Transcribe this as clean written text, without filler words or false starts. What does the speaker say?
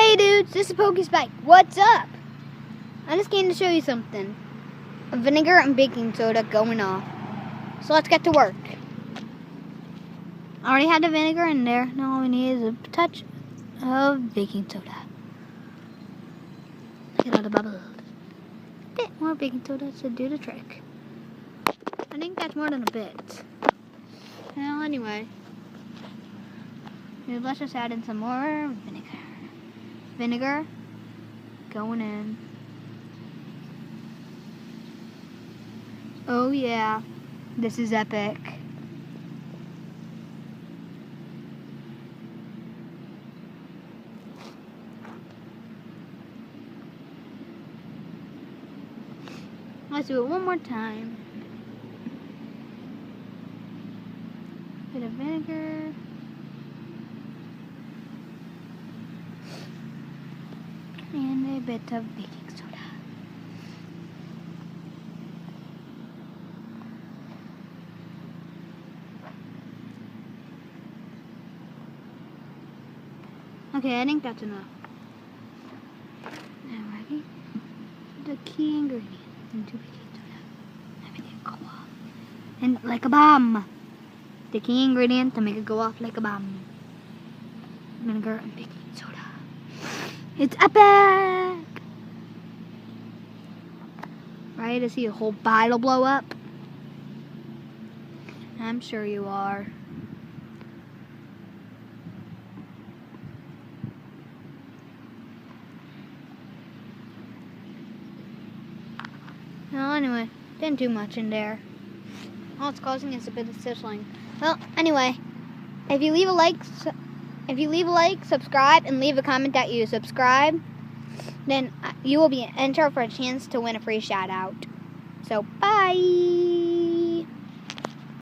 Hey dudes, this is PokeSpike. What's up? I just came to show you something. A vinegar and baking soda going off. So let's get to work. I already had the vinegar in there. Now all we need is a touch of baking soda. Get all the bubbles. A bit more baking soda should do the trick. I think that's more than a bit. Well, anyway. Let's just add in some more vinegar. Vinegar going in. Oh yeah, this is epic. Let's do it one more time. Bit of vinegar. And a bit of baking soda. Okay, I think that's enough. Now ready? The key ingredient into baking soda. And make it go off. And like a bomb. The key ingredient to make it go off like a bomb. Vinegar and baking soda. It's epic! Ready to see a whole bottle blow up? I'm sure you are. Well, anyway, didn't do much in there. All it's causing is a bit of sizzling. Well, anyway, if you leave a like, subscribe, and leave a comment that you subscribe, then you will be entered for a chance to win a free shout out. So, bye!